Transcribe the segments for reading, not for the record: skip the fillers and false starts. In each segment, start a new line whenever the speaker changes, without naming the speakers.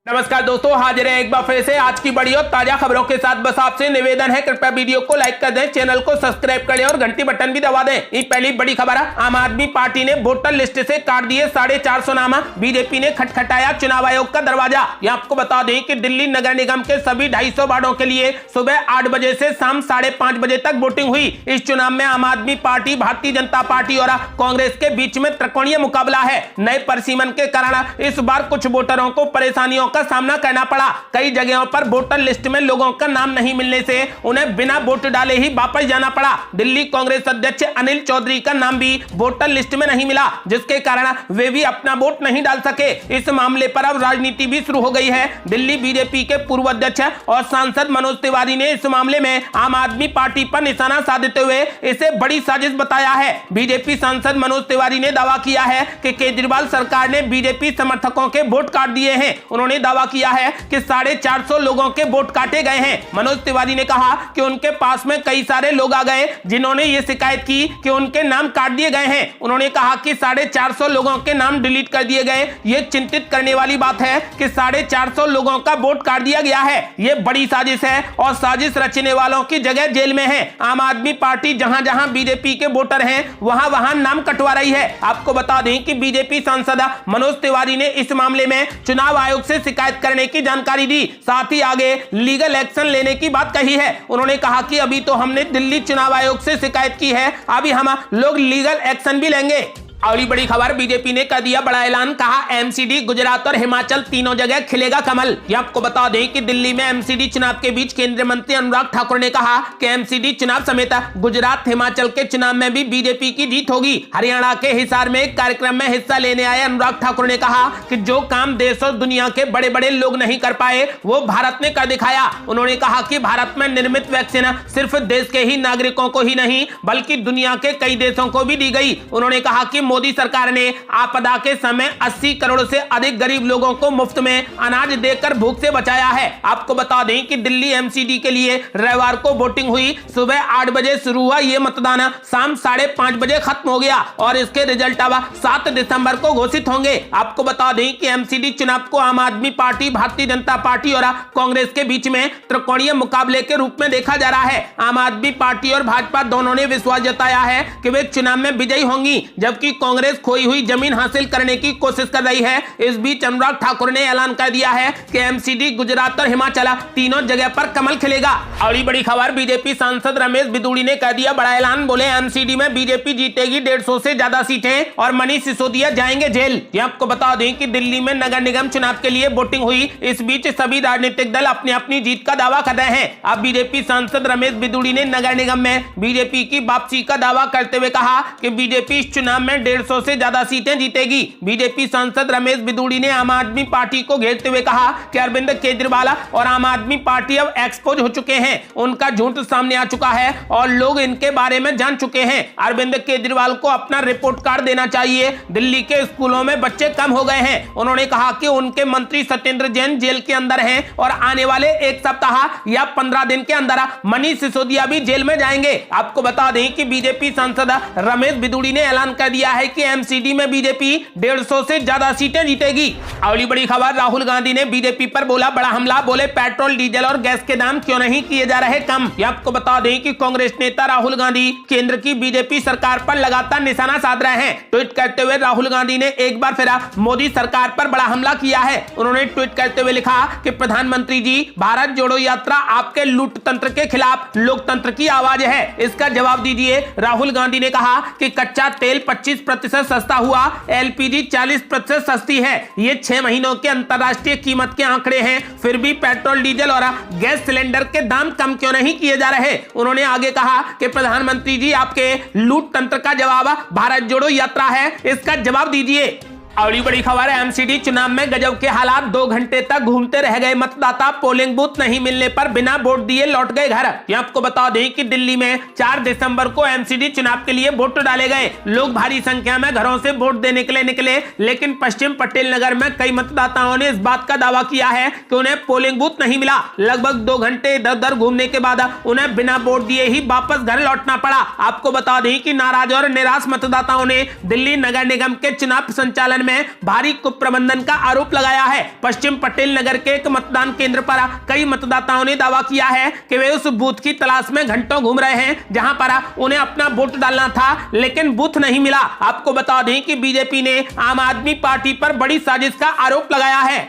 नमस्कार दोस्तों, हाजिर है एक बार फिर से आज की बड़ी और ताजा खबरों के साथ। बस आपसे निवेदन है, कृपया वीडियो को लाइक कर दें, चैनल को सब्सक्राइब करें और घंटी बटन भी दबा दें। ये पहली बड़ी खबर है, आम आदमी पार्टी ने वोटर लिस्ट से काट दिए 450 नाम। बीजेपी ने खटखटाया चुनाव आयोग का दरवाजा। ये आपको बता दें कि दिल्ली नगर निगम के सभी 250 वार्डों के लिए सुबह 8 बजे से शाम 5:30 बजे तक वोटिंग हुई। इस चुनाव में आम आदमी पार्टी, भारतीय जनता पार्टी और कांग्रेस के बीच में त्रिकोणीय मुकाबला है। नए परिसीमन के कारण इस बार कुछ वोटरों को परेशानियों का सामना करना पड़ा। कई जगहों पर वोटर लिस्ट में लोगों का नाम नहीं मिलने से उन्हें बिना वोट डाले ही वापस जाना पड़ा। दिल्ली कांग्रेस अध्यक्ष अनिल चौधरी का नाम भी वोटर लिस्ट में नहीं मिला, जिसके कारण वे भी अपना वोट नहीं डाल सके। इस मामले पर अब राजनीति भी शुरू हो गई है। दिल्ली बीजेपी के पूर्व अध्यक्ष और सांसद मनोज तिवारी ने इस मामले में आम आदमी पार्टी पर निशाना साधते हुए इसे बड़ी साजिश बताया है। बीजेपी सांसद मनोज तिवारी ने दावा किया है कि केजरीवाल सरकार ने बीजेपी समर्थकों के वोट काट दिए हैं। उन्होंने दावा किया है कि 450 लोगों के वोट काटे गए हैं। मनोज तिवारी ने कहा कि उनके पास में कई सारे लोग आ गए जिन्होंने ये शिकायत की कि उनके नाम काट दिए गए हैं। उन्होंने कहा कि 450 लोगों के नाम डिलीट कर दिए गए। ये चिंतित करने वाली बात है कि 450 लोगों का वोट काट दिया गया है। ये बड़ी साजिश है और साजिश रचने वालों की जगह जेल में है। आम आदमी पार्टी जहां जहां बीजेपी के वोटर हैं वहां वहां नाम कटवा रही है। आपको बता दें कि बीजेपी सांसद मनोज तिवारी ने इस मामले में चुनाव आयोग से शिकायत करने की जानकारी दी, साथ ही आगे लीगल एक्शन लेने की बात कही है। उन्होंने कहा कि अभी तो हमने दिल्ली चुनाव आयोग से शिकायत की है, अभी हम लोग लीगल एक्शन भी लेंगे। अगली बड़ी खबर, बीजेपी ने कर दिया बड़ा ऐलान, कहा एमसीडी, गुजरात और हिमाचल तीनों जगह खिलेगा कमल। ये आपको बता दें कि दिल्ली में एमसीडी चुनाव के बीच केंद्रीय मंत्री अनुराग ठाकुर ने कहा कि एमसीडी चुनाव समेत गुजरात, हिमाचल के चुनाव में भी बीजेपी की जीत होगी। हरियाणा के हिसार में एक कार्यक्रम में हिस्सा लेने आए अनुराग ठाकुर ने कहा कि जो काम देश और दुनिया के बड़े बड़े लोग नहीं कर पाए वो भारत ने कर दिखाया। उन्होंने कहा कि भारत में निर्मित वैक्सीन सिर्फ देश के ही नागरिकों को ही नहीं बल्कि दुनिया के कई देशों को भी दी गई। उन्होंने कहा कि मोदी सरकार ने आपदा के समय 80 करोड़ से अधिक गरीब लोगों को मुफ्त में अनाज देकर भूख से बचाया है। आपको बता दें कि दिल्ली एमसीडी के लिए रविवार को वोटिंग हुई। सुबह 8 बजे शुरू हुआ ये मतदान शाम 5:30 बजे खत्म हो गया और इसके रिजल्ट अब 7 दिसंबर को घोषित होंगे। आपको बता दें कि एमसीडी चुनाव को आम आदमी पार्टी, भारतीय जनता पार्टी और कांग्रेस के बीच में त्रिकोणीय मुकाबले के रूप में देखा जा रहा है। आम आदमी पार्टी और भाजपा दोनों ने विश्वास जताया है कि वे चुनाव में विजयी होंगी, जबकि कांग्रेस खोई हुई जमीन हासिल करने की कोशिश कर रही है। इस बीच अनुराग ठाकुर ने ऐलान कर दिया है कि एमसीडी, गुजरात और हिमाचल तीनों जगह पर कमल खिलेगा। अगली बड़ी खबर, बीजेपी सांसद रमेश बिदूड़ी ने कर दिया बड़ा ऐलान। बोले एमसीडी में बीजेपी जीतेगी 150 से ज्यादा सीटें और मनीष सिसोदिया जाएंगे जेल। ये आपको बता दें कि दिल्ली में नगर निगम चुनाव के लिए वोटिंग हुई। इस बीच सभी राजनीतिक दल अपनी अपनी जीत का दावा कर रहे हैं। अब बीजेपी सांसद रमेश बिदूड़ी ने नगर निगम में बीजेपी की वापसी का दावा करते हुए कहा कि बीजेपी इस चुनाव में 150 से ज्यादा सीटें जीतेगी। बीजेपी सांसद रमेश बिदूड़ी ने आम आदमी पार्टी को घेरते हुए कहा कि अरविंद केजरीवाल और आम आदमी पार्टी अब एक्सपोज हो चुके हैं। उनका झूठ सामने आ चुका है और लोग इनके बारे में जान चुके हैं। अरविंद केजरीवाल को अपना रिपोर्ट कार्ड देना चाहिए। दिल्ली के स्कूलों में बच्चे कम हो गए हैं। उन्होंने कहा कि उनके मंत्री सत्येंद्र जैन जेल के अंदर हैं और आने वाले एक सप्ताह या 15 दिन के अंदर मनीष सिसोदिया भी जेल में जाएंगे। आपको बता दें कि बीजेपी सांसद रमेश बिदूड़ी ने ऐलान कर दिया है कि एमसीडी में बीजेपी 150 से ज्यादा सीटें जीतेगी। अगली बड़ी खबर, राहुल गांधी ने बीजेपी पर बोला बड़ा हमला। बोले पेट्रोल, डीजल और गैस के दाम क्यों नहीं किए जा रहे कम। ये आपको बता दें कि कांग्रेस नेता राहुल गांधी केंद्र की बीजेपी सरकार पर लगातार निशाना साध रहे हैं। ट्वीट करते हुए राहुल गांधी ने एक बार फिर मोदी सरकार पर बड़ा हमला किया है। उन्होंने ट्वीट करते हुए लिखा कि प्रधानमंत्री जी, भारत जोड़ो यात्रा आपके लूट तंत्र के खिलाफ लोकतंत्र की आवाज है, इसका जवाब दीजिए। राहुल गांधी ने कहा कि कच्चा तेल 25% सस्ता हुआ, एलपीजी 40% सस्ती है। ये 6 महीनों के अंतरराष्ट्रीय कीमत के आंकड़े हैं, फिर भी पेट्रोल, डीजल और गैस सिलेंडर के दाम कम क्यों नहीं किए जा रहे। उन्होंने आगे कहा कि प्रधानमंत्री जी, आपके लूट तंत्र का जवाब भारत जोड़ो यात्रा है, इसका जवाब दीजिए। अगली बड़ी खबर है, एमसीडी चुनाव में गजब के हालात। 2 घंटे तक घूमते रह गए मतदाता, पोलिंग बूथ नहीं मिलने पर बिना वोट दिए लौट गए घर। ये आपको बता दें कि दिल्ली में 4 दिसंबर को एमसीडी चुनाव के लिए वोट डाले गए। लोग भारी संख्या में घरों से वोट देने के लिए निकले, लेकिन पश्चिम पटेल नगर में कई मतदाताओं ने इस बात का दावा किया है कि उन्हें पोलिंग बूथ नहीं मिला। लगभग 2 घंटे इधर उधर घूमने के बाद उन्हें बिना वोट दिए ही वापस घर लौटना पड़ा। आपको बता दें कि नाराज और निराश मतदाताओं ने दिल्ली नगर निगम के चुनाव संचालन अभियान में भारी कुप्रबंधन का आरोप लगाया है। पश्चिम पटेल नगर के एक मतदान केंद्र पर कई मतदाताओं ने दावा किया है कि वे उस बूथ की तलाश में घंटों घूम रहे हैं जहां पर उन्हें अपना वोट डालना था, लेकिन बूथ नहीं मिला। आपको बता दें कि बीजेपी ने आम आदमी पार्टी पर बड़ी साजिश का आरोप लगाया है।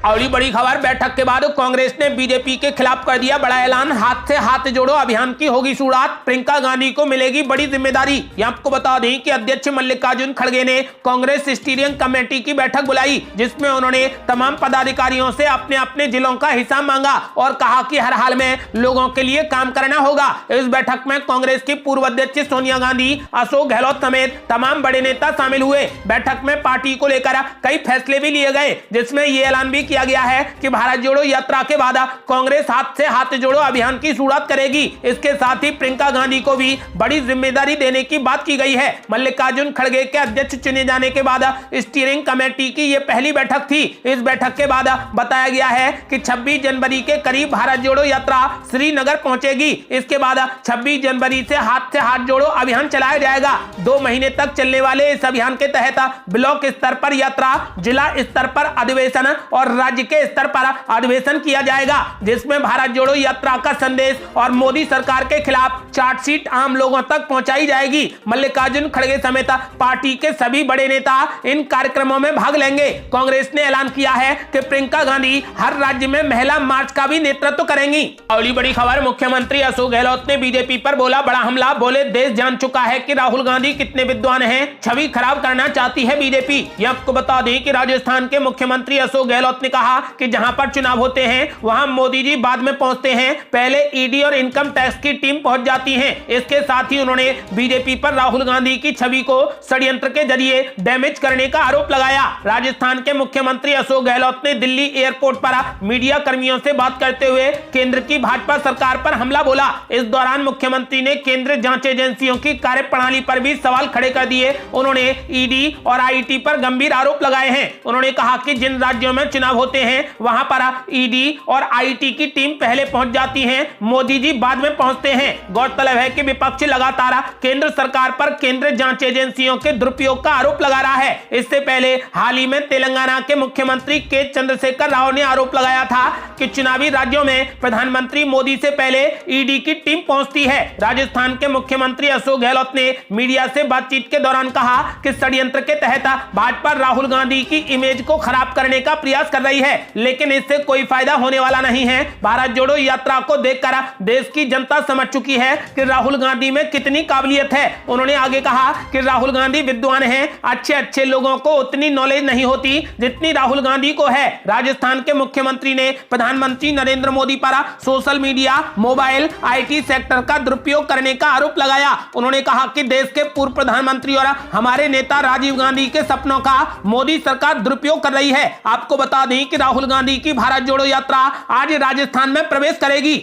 अगली बड़ी खबर, बैठक के बाद कांग्रेस ने बीजेपी के खिलाफ कर दिया बड़ा ऐलान, हाथ से हाथ जोड़ो अभियान की होगी शुरुआत, प्रियंका गांधी को मिलेगी बड़ी जिम्मेदारी। ये आपको बता दें कि अध्यक्ष मल्लिकार्जुन खड़गे ने कांग्रेस स्टीयरिंग कमेटी की बैठक बुलाई, जिसमें उन्होंने तमाम पदाधिकारियों से अपने अपने जिलों का हिसाब मांगा और कहा कि हर हाल में लोगों के लिए काम करना होगा। इस बैठक में कांग्रेस की पूर्व अध्यक्ष सोनिया गांधी, अशोक गहलोत समेत तमाम बड़े नेता शामिल हुए। बैठक में पार्टी को लेकर कई फैसले भी लिए गए, जिसमें यह ऐलान भी किया गया है कि भारत जोड़ो यात्रा के बाद कांग्रेस हाथ से हाथ जोड़ो अभियान की शुरुआत करेगी। इसके साथ ही प्रियंका गांधी को भी बड़ी जिम्मेदारी देने की बात की गई है। मल्लिकार्जुन खड़गे के अध्यक्ष चुने जाने के बाद स्टीयरिंग कमेटी की यह पहली बैठक थी। इस बैठक के बाद बताया गया है कि 26 जनवरी के करीब भारत जोड़ो यात्रा श्रीनगर पहुंचेगी। इसके बाद 26 जनवरी से हाथ जोड़ो अभियान चलाया जाएगा। 2 महीने तक चलने वाले इस अभियान के तहत ब्लॉक स्तर पर यात्रा, जिला स्तर पर अधिवेशन और राज्य के स्तर पर अधिवेशन किया जाएगा, जिसमें भारत जोड़ो यात्रा का संदेश और मोदी सरकार के खिलाफ चार्जशीट आम लोगों तक पहुंचाई जाएगी। मल्लिकार्जुन खड़गे समेत पार्टी के सभी बड़े नेता इन कार्यक्रमों में भाग लेंगे। कांग्रेस ने ऐलान किया है कि प्रियंका गांधी हर राज्य में महिला मार्च का भी नेतृत्व करेंगी। अगली बड़ी खबर, मुख्यमंत्री अशोक गहलोत ने बीजेपी पर बोला बड़ा हमला, बोले देश जान चुका है कि राहुल गांधी कितने विद्वान हैं, छवि खराब करना चाहती है बीजेपी। ये आपको बता दें कि राजस्थान के मुख्यमंत्री अशोक गहलोत ने कहा कि जहां पर चुनाव होते हैं वहां मोदी जी बाद में पहुंचते हैं, पहले ईडी और इनकम टैक्स की टीम पहुंच जाती है। इसके साथ ही उन्होंने बीजेपी पर राहुल गांधी की छवि को षड्यंत्र के जरिए डैमेज करने का आरोप लगाया। राजस्थान के मुख्यमंत्री अशोक गहलोत ने दिल्ली एयरपोर्ट पर मीडिया कर्मियों से बात करते हुए केंद्र की भाजपा सरकार पर हमला बोला। इस दौरान मुख्यमंत्री ने केंद्रीय जांच एजेंसियों की कार्यप्रणाली पर भी सवाल खड़े कर दिए। उन्होंने ईडी और आईटी पर गंभीर आरोप लगाए हैं। उन्होंने कहा कि जिन राज्यों में चुनाव होते हैं वहां पर ईडी और आईटी की टीम पहले पहुंच जाती है, मोदी जी बाद में पहुंचते हैं। गौरतलब है कि विपक्ष लगातार केंद्र सरकार पर केंद्रीय जांच एजेंसियों के दुरुपयोग का आरोप लगा रहा है। इससे पहले हाल ही में तेलंगाना के मुख्यमंत्री के चंद्रशेखर राव ने आरोप लगाया था कि चुनावी राज्यों में प्रधानमंत्री मोदी से पहले ईडी की टीम पहुंचती है। राजस्थान के मुख्यमंत्री अशोक गहलोत ने मीडिया से बातचीत के दौरान कहा कि षड्यंत्र के तहत भाजपा राहुल गांधी की इमेज को खराब करने का प्रयास कर रही है, लेकिन इससे कोई फायदा होने वाला नहीं है। भारत जोड़ो यात्रा को देखकर देश की जनता समझ चुकी है कि राहुल गांधी में कितनी काबिलियत है। उन्होंने आगे कहा कि राहुल गांधी विद्वान हैं, अच्छे लोगों को उतनी नॉलेज नहीं होती जितनी राहुल गांधी को है। राजस्थान के मुख्यमंत्री ने प्रधानमंत्री नरेंद्र मोदी पर social media, mobile, IT sector का दुरुपयोग करने का आरोप लगाया। उन्होंने कहा कि देश के पूर्व प्रधानमंत्री और हमारे नेता राजीव गांधी के सपनों का मोदी सरकार दुरुपयोग कर रही है। आपको बता दें कि राहुल गांधी की भारत जोड़ो यात्रा आज राजस्थान में प्रवेश करेगी।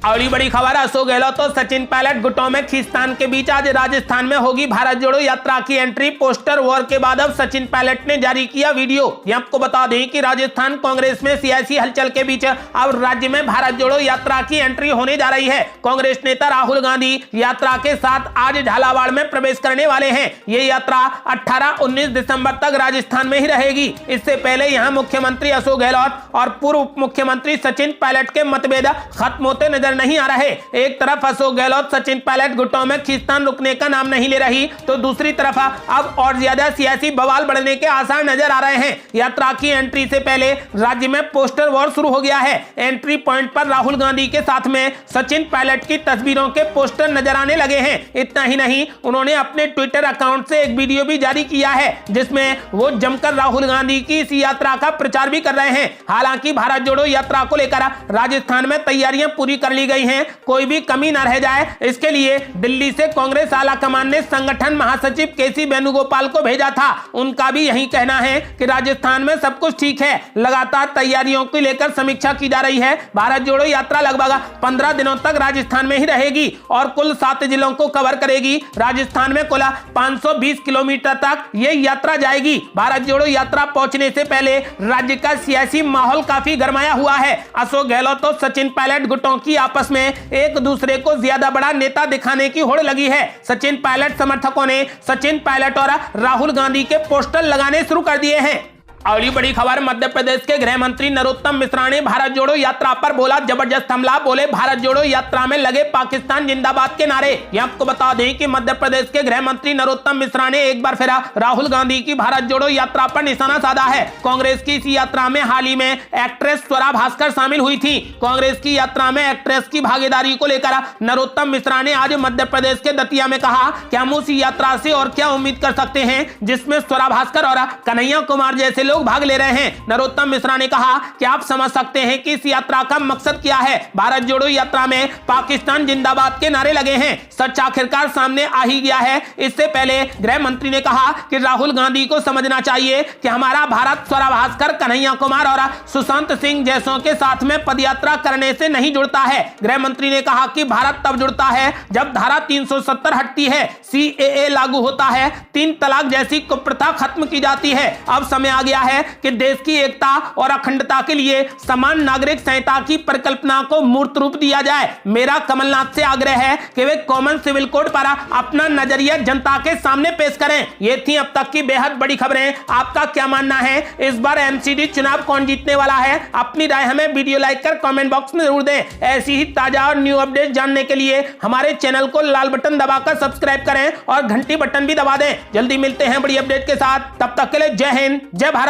अगली बड़ी खबर, अशोक गहलोत और सचिन पायलट गुटों में खींचतान के बीच आज राजस्थान में होगी भारत जोड़ो यात्रा की एंट्री। पोस्टर वॉर के बाद अब सचिन पायलट ने जारी किया वीडियो। ये आपको बता दें कि राजस्थान कांग्रेस में सियासी हलचल के बीच अब राज्य में भारत जोड़ो यात्रा की एंट्री होने जा रही है। कांग्रेस नेता राहुल गांधी यात्रा के साथ आज झालावाड़ में प्रवेश करने वाले हैं। ये यात्रा 18-19 दिसंबर तक राजस्थान में ही रहेगी। इससे पहले यहाँ मुख्यमंत्री अशोक गहलोत और पूर्व मुख्यमंत्री सचिन पायलट के मतभेद खत्म होते नजर नहीं आ रहे। एक तरफ अशोक गहलोत सचिन पायलट गुटों में खींचतान रुकने का नाम नहीं ले रही, तो दूसरी तरफ अब और ज्यादा सियासी बवाल बढ़ने के आसार नजर आ रहे हैं। यात्रा की एंट्री से पहले राज्य में पोस्टर वॉर शुरू हो गया है। एंट्री पॉइंट पर राहुल गांधी के साथ में सचिन पायलट की तस्वीरों के पोस्टर नजर आने लगे हैं। इतना ही नहीं, उन्होंने अपने ट्विटर अकाउंट से एक वीडियो भी जारी किया है जिसमें वो जमकर राहुल गांधी की इस यात्रा का प्रचार भी कर रहे हैं। हालांकि भारत जोड़ो यात्रा को लेकर राजस्थान में तैयारियां पूरी कर ली गई हैं, कोई भी कमी न रह जाए, इसके लिए दिल्ली से कांग्रेस आला कमान ने संगठन महासचिव केसी वेणुगोपाल को भेजा था। उनका भी यही कहना है कि राजस्थान में सब कुछ ठीक है, लगातार तैयारियों को लेकर समीक्षा की जा रही है। भारत जोड़ो यात्रा लगभग 15 दिनों तक राजस्थान में ही रहेगी और कुल 7 जिलों को कवर करेगी। राजस्थान में कुल 520 किलोमीटर तक ये यात्रा जाएगी। भारत जोड़ो यात्रा पहुंचने से पहले राज्य का सियासी माहौल काफी गरमाया हुआ है। अशोक गहलोत और सचिन पायलट गुटों की आपस में एक दूसरे को ज्यादा बड़ा नेता दिखाने की होड़ लगी है। सचिन पायलट समर्थकों ने सचिन पायलट और राहुल गांधी के पोस्टर लगाने शुरू कर दिए हैं। अगली बड़ी खबर, मध्य प्रदेश के गृह मंत्री नरोत्तम मिश्रा ने भारत जोड़ो यात्रा पर बोला जबरदस्त हमला। बोले भारत जोड़ो यात्रा में लगे पाकिस्तान जिंदाबाद के नारे। ये आपको बता दें कि मध्य प्रदेश के गृह मंत्री नरोत्तम मिश्रा ने एक बार फिर राहुल गांधी की भारत जोड़ो यात्रा पर निशाना साधा है। कांग्रेस की इस यात्रा में हाल ही में एक्ट्रेस स्वरा भास्कर शामिल हुई थी। कांग्रेस की यात्रा में एक्ट्रेस की भागीदारी को लेकर नरोत्तम मिश्रा ने आज मध्य प्रदेश के दतिया में कहा कि हम उस यात्रा से और क्या उम्मीद कर सकते हैं जिसमें स्वरा भास्कर और कन्हैया कुमार जैसे लोग भाग ले रहे हैं। नरोत्तम मिश्रा ने कहा कि आप समझ सकते हैं कि इस यात्रा का मकसद क्या है। भारत जोड़ो यात्रा में पाकिस्तान जिंदाबाद के नारे लगे हैं। सच आखिरकार सामने आ ही गया है। इससे पहले गृह मंत्री ने कहा कि राहुल गांधी को समझना चाहिए कि हमारा भारत स्वरा भास्कर, कन्हैया कुमार और सुशांत सिंह जैसों के साथ में पदयात्रा करने से नहीं जुड़ता है। गृह मंत्री ने कहा कि भारत तब जुड़ता है जब धारा 370 हटती है, CAA लागू होता है, 3 तलाक जैसी कुप्रथा खत्म की जाती है। अब समय आ गया है कि देश की एकता और अखंडता के लिए समान नागरिक संहिता की परिकल्पना को मूर्त रूप दिया जाए। मेरा कमलनाथ से आग्रह है कि वे कॉमन सिविल कोड पर अपना नजरिया जनता के सामने पेश करें। ये थी अब तक की बेहद बड़ी खबरें। आपका क्या मानना है, इस बार MCD चुनाव कौन जीतने वाला है? अपनी राय हमें वीडियो लाइक कर कमेंट बॉक्स में जरूर दें। ऐसी ही ताजा और न्यू अपडेट जानने के लिए हमारे चैनल को लाल बटन दबाकर सब्सक्राइब करें और घंटी बटन भी दबा दें। जल्दी मिलते हैं बड़ी अपडेट के साथ, तब तक के लिए जय हिंद, जय भारत।